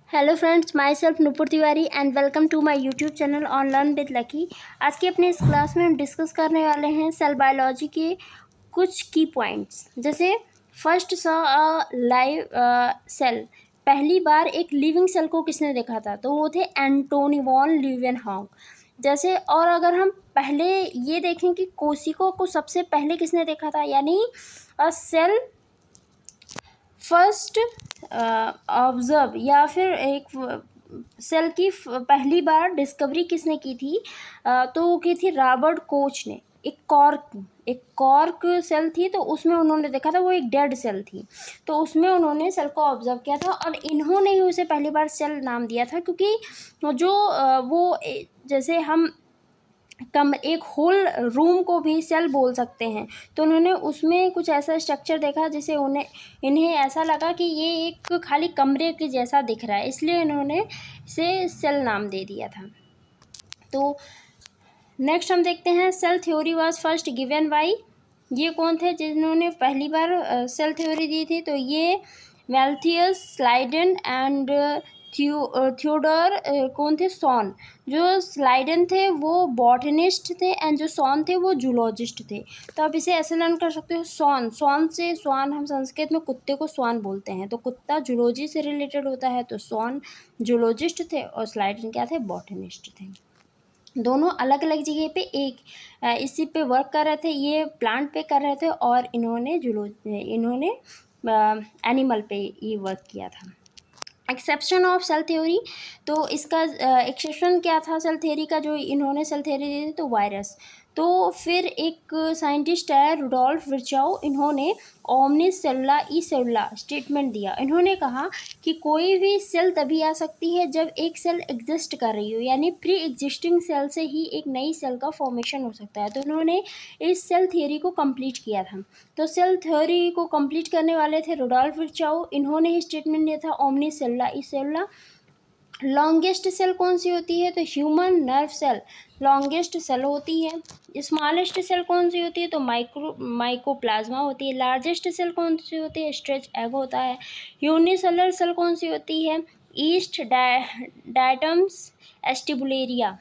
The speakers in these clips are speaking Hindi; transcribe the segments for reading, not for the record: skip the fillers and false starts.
Hello friends, myself Nupur Tiwari and welcome to my YouTube channel on learn with Lucky. आज की अपने इस क्लास में हम डिस्कस करने वाले हैं सेल बायोलॉजी के कुछ की पॉइंट्स। जैसे first saw a live cell, पहली बार एक लिविंग सेल को किसने देखा था, तो वो थे एंटोनी वॉन ल्यूवेनहॉक। जैसे और अगर हम पहले ये देखें कि कोशिका को सबसे पहले किसने देखा था, यानी अ सेल फर्स्ट ऑब्जर्व या फिर एक सेल की पहली बार डिस्कवरी किसने की थी, तो वो की थी रॉबर्ट कोच ने। एक कॉर्क सेल थी, तो उसमें उन्होंने देखा था, वो एक डेड सेल थी, तो उसमें उन्होंने सेल को ऑब्जर्व किया था और इन्होंने ही उसे पहली बार सेल नाम दिया था। क्योंकि जो जैसे हम एक होल रूम को भी सेल बोल सकते हैं, तो उन्होंने उसमें कुछ ऐसा स्ट्रक्चर देखा जिसे इन्हें ऐसा लगा कि ये एक खाली कमरे के जैसा दिख रहा है, इसलिए इन्होंने इसे सेल नाम दे दिया था। तो नेक्स्ट हम देखते हैं cell theory was first given by, ये कौन थे जिन्होंने पहली बार सेल थ्योरी दी थी, तो ये मैल्थियस स्लाइडन एंड थियोडोर कौन थे, सॉन। जो स्लाइडन थे वो बॉटनिस्ट थे एंड जो सॉन थे वो जूलॉजिस्ट थे। तो आप इसे ऐसे लर्न कर सकते हो, सॉन से स्वान, हम संस्कृत में कुत्ते को स्वान बोलते हैं, तो कुत्ता जूलॉजी से रिलेटेड होता है, तो सॉन जूलॉजिस्ट थे और स्लाइडन क्या थे, बॉटनिस्ट थे। दोनों अलग अलग जगह पे इसी पे वर्क कर रहे थे, ये प्लांट पे कर रहे थे और इन्होंने एनिमल पे ये वर्क किया था। एक्सेप्शन ऑफ सेल थ्योरी, तो इसका एक्सेप्शन क्या था सेल थ्योरी का, जो इन्होंने सेल थ्योरी दी थी, तो वायरस। तो फिर एक साइंटिस्ट है रुडोल्फ विर्चाउ, इन्होंने ओमनिस सेलुला ई सेलुला स्टेटमेंट दिया। इन्होंने कहा कि कोई भी सेल तभी आ सकती है जब एक सेल एग्जिस्ट कर रही हो, यानी प्री एग्जिस्टिंग सेल से ही एक नई सेल का फॉर्मेशन हो सकता है। तो इन्होंने इस सेल थ्योरी को कंप्लीट किया था। तो सेल थ्योरी को कंप्लीट करने वाले थे रुडोल्फ विर्चाउ, इन्होंने ही स्टेटमेंट दिया था ओमनिस सेलुला ई सेलुला। लॉन्गेस्ट सेल कौन सी होती है, तो human nerve cell longest cell होती है। स्मॉलेस्ट सेल कौन सी होती है, तो माइकोप्लाज्मा होती है। लार्जेस्ट सेल कौन सी होती है, स्ट्रेच एग होता है। यूनिसेलर सेल कौन सी होती है, yeast diatoms acetabularia.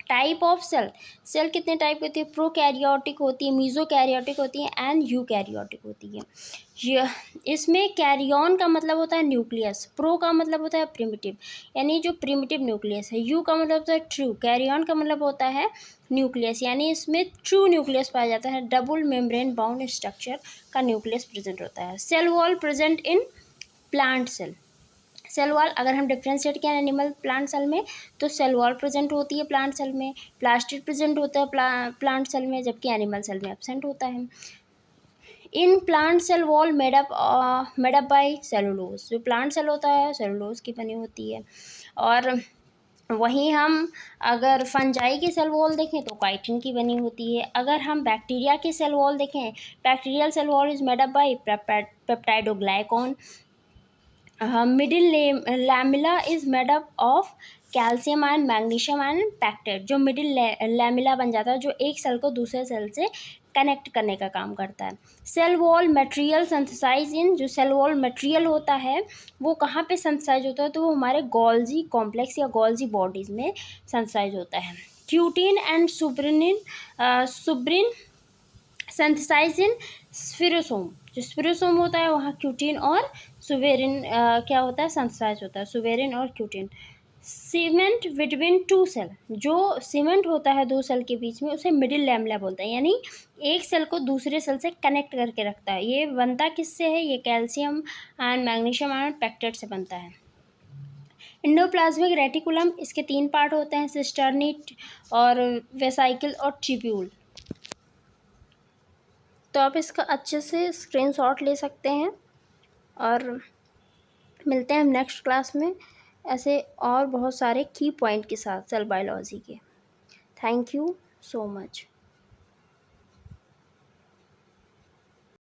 Type of cell कितने टाइप की होती है, प्रोकैरियोटिक होती है, मीजोकैरियोटिक होती है एंड यूकैरियोटिक होती है। इसमें कैरियन का मतलब होता है न्यूक्लियस, प्रो का मतलब होता है प्रिमिटिव, यानी जो प्रिमिटिव न्यूक्लियस है। यू का मतलब होता है ट्रू, कैरियन का मतलब होता है न्यूक्लियस, यानी इसमें ट्रू न्यूक्लियस पाया जाता है। डबल मेम्ब्रेन बाउंड स्ट्रक्चर का न्यूक्लियस प्रेजेंट होता है। Cell wall present in plant cell wall, अगर हम डिफ्रेंशिएट किया एनिमल प्लांट सेल में, तो सेल वॉल प्रेजेंट होती है प्लांट सेल में, प्लास्टिड प्रेजेंट होता है प्लांट सेल में, जबकि एनिमल सेल में एब्सेंट होता है। In plant cell wall made up by cellulose, जो प्लांट सेल होता है सेलुलोज की बनी होती है। और वहीं हम अगर फंजाई की सेल वॉल देखें तो काइटिन की बनी होती है। अगर हम बैक्टीरिया की सेल वॉल देखें, bacterial cell wall is made up by peptidoglycan. Middle lamella is made up of calcium and magnesium and pectate. जो मिडिल लैमिला बन जाता है, जो एक सेल को दूसरे सेल से कनेक्ट करने का काम करता है। सेल वॉल मटेरियल सिंथेसाइज इन, जो सेल वॉल मटेरियल होता है वो कहाँ पे सिंथेसाइज होता है, तो वो हमारे गोल्जी कॉम्प्लेक्स या गोल्जी बॉडीज में सिंथेसाइज होता है। क्यूटिन एंड सुब्रिन सिंथेसाइज इन स्फेरोसोम, जो स्फेरोसोम होता है वहाँ क्यूटिन और सुवेरिन क्या होता है, सिंथेसाइज होता है, सुवेरिन और cutin. Cement between two cell, जो सीमेंट होता है दो सेल के बीच में, उसे मिडिल लैमिला बोलते हैं, यानी एक सेल को दूसरे सेल से कनेक्ट करके रखता है। ये बनता किससे है, ये calcium and magnesium and pectate से बनता है। इंडोप्लाज्मिक रेटिकुलम, इसके 3 पार्ट होते हैं, सिस्टर्नी और वेसाइकल और ट्यूब्यूल। तो आप इसका अच्छे से स्क्रीनशॉट ले सकते हैं और मिलते हैं हम नेक्स्ट क्लास में ऐसे और बहुत सारे की पॉइंट के साथ सेल बायोलॉजी के। Thank you so much.